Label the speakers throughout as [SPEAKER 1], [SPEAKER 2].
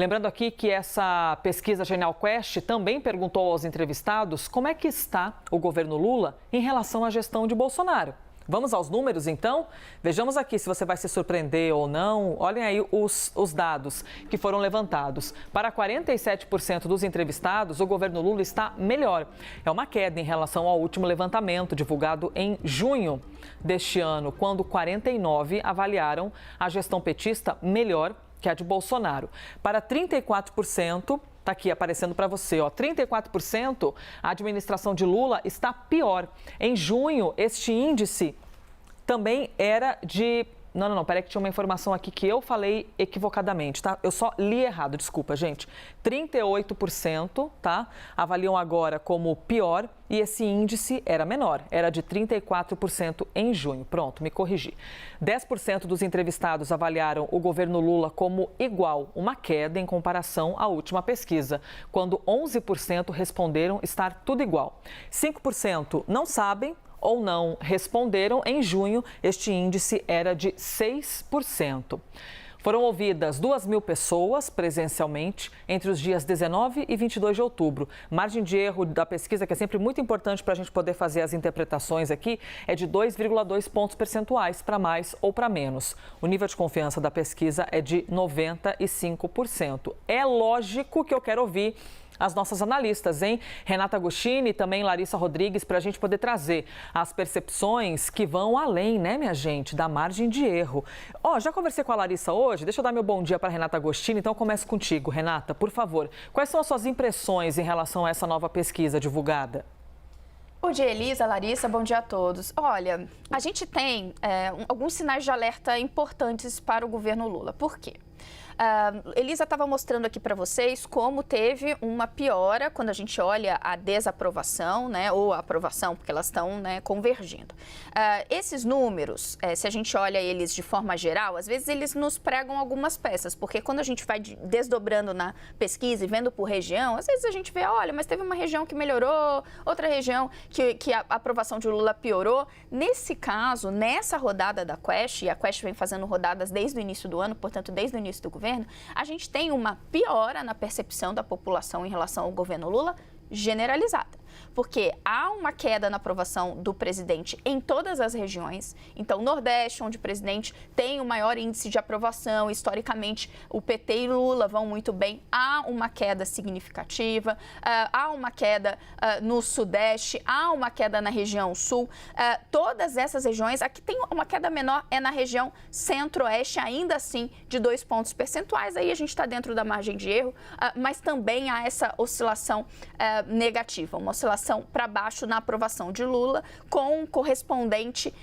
[SPEAKER 1] Lembrando aqui que essa pesquisa Genial Quest também perguntou aos entrevistados como é que está o governo Lula em relação à gestão de Bolsonaro. Vamos aos números, então? Vejamos aqui se você vai se surpreender ou não. Olhem aí os dados que foram levantados. Para 47% dos entrevistados, o governo Lula está melhor. É uma queda em relação ao último levantamento, divulgado em junho deste ano, quando 49% avaliaram a gestão petista melhor que a de Bolsonaro. Para 34%, está aqui aparecendo para você, 34%, a administração de Lula está pior. Em junho, este índice também era de... Não, peraí que tinha uma informação aqui que eu falei equivocadamente, tá? Eu só li errado, desculpa, gente. 38%, tá? Avaliam agora como pior e esse índice era menor, era de 34% em junho. Pronto, me corrigi. 10% dos entrevistados avaliaram o governo Lula como igual, uma queda em comparação à última pesquisa, quando 11% responderam estar tudo igual. 5% não sabem ou não responderam. Em junho, este índice era de 6%. Foram ouvidas 2.000 pessoas presencialmente entre os dias 19 e 22 de outubro. Margem de erro da pesquisa, que é sempre muito importante para a gente poder fazer as interpretações aqui, é de 2,2 pontos percentuais para mais ou para menos. O nível de confiança da pesquisa é de 95%. É lógico que eu quero ouvir as nossas analistas, hein? Renata Agostini e também Larissa Rodrigues, para a gente poder trazer as percepções que vão além, né, minha gente, da margem de erro. Já conversei com a Larissa hoje, deixa eu dar meu bom dia para a Renata Agostini, então eu começo contigo. Renata, por favor, quais são as suas impressões em relação a essa nova pesquisa divulgada?
[SPEAKER 2] Bom dia, Elisa, Larissa, bom dia a todos. Olha, a gente tem alguns sinais de alerta importantes para o governo Lula. Por quê? Elisa estava mostrando aqui para vocês como teve uma piora quando a gente olha a desaprovação, né, ou a aprovação, porque elas estão, né, convergindo. Esses números, se a gente olha eles de forma geral, às vezes eles nos pregam algumas peças, porque quando a gente vai desdobrando na pesquisa e vendo por região, às vezes a gente vê, olha, mas teve uma região que melhorou, outra região que a aprovação de Lula piorou. Nesse caso, nessa rodada da Quest, e a Quest vem fazendo rodadas desde o início do ano, portanto, desde o início do governo, a gente tem uma piora na percepção da população em relação ao governo Lula generalizada. Porque há uma queda na aprovação do presidente em todas as regiões. Então, Nordeste, onde o presidente tem o maior índice de aprovação, historicamente o PT e Lula vão muito bem, há uma queda significativa, há uma queda no Sudeste, há uma queda na região Sul. Todas essas regiões, aqui tem uma queda menor, é na região Centro-Oeste, ainda assim de 2 pontos percentuais, aí a gente está dentro da margem de erro, mas também há essa oscilação negativa, uma oscilação para baixo na aprovação de Lula, com um correspondente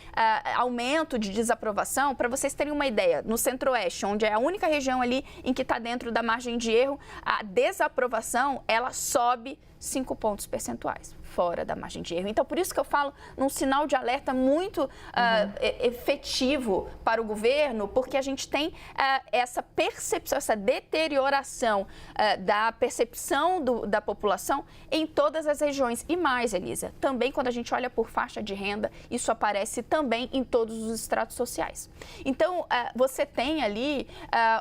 [SPEAKER 2] aumento de desaprovação. Para vocês terem uma ideia, no Centro-Oeste, onde é a única região ali em que está dentro da margem de erro, a desaprovação, ela sobe 5 pontos percentuais fora da margem de erro. Então, por isso que eu falo num sinal de alerta muito efetivo para o governo, porque a gente tem essa percepção, essa deterioração da percepção da população em todas as regiões. E mais, Elisa, também quando a gente olha por faixa de renda, isso aparece também em todos os estratos sociais. Então, você tem ali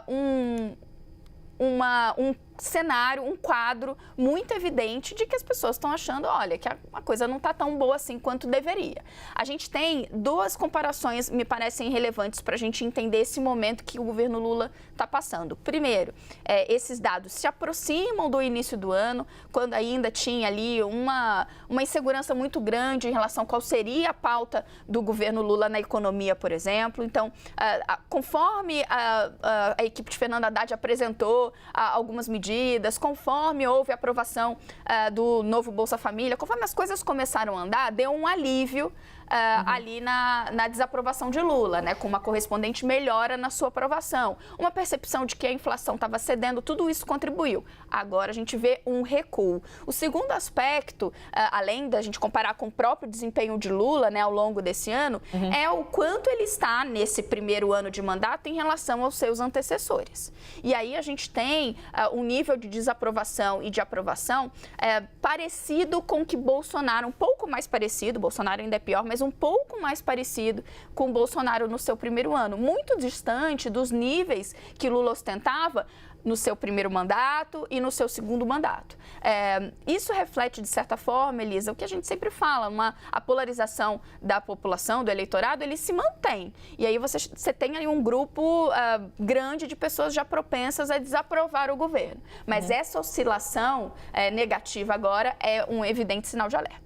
[SPEAKER 2] um cenário, um quadro muito evidente de que as pessoas estão achando, olha, que a coisa não está tão boa assim quanto deveria. A gente tem 2 comparações, me parecem relevantes para a gente entender esse momento que o governo Lula está passando. Primeiro, esses dados se aproximam do início do ano, quando ainda tinha ali uma insegurança muito grande em relação a qual seria a pauta do governo Lula na economia, por exemplo. Então, conforme a equipe de Fernando Haddad apresentou algumas medidas, conforme houve a aprovação do novo Bolsa Família, conforme as coisas começaram a andar, deu um alívio ali na desaprovação de Lula, né, com uma correspondente melhora na sua aprovação. Uma percepção de que a inflação estava cedendo, tudo isso contribuiu. Agora a gente vê um recuo. O segundo aspecto, além da gente comparar com o próprio desempenho de Lula, né, ao longo desse ano, é o quanto ele está nesse primeiro ano de mandato em relação aos seus antecessores. E aí a gente tem um nível de desaprovação e de aprovação parecido com o que Bolsonaro, um pouco mais parecido, Bolsonaro ainda é pior, mas um pouco mais parecido com o Bolsonaro no seu primeiro ano, muito distante dos níveis que Lula ostentava no seu primeiro mandato e no seu segundo mandato. Isso reflete, de certa forma, Elisa, o que a gente sempre fala, a polarização da população, do eleitorado, ele se mantém. E aí você tem aí um grupo grande de pessoas já propensas a desaprovar o governo. Mas essa oscilação negativa agora é um evidente sinal de alerta.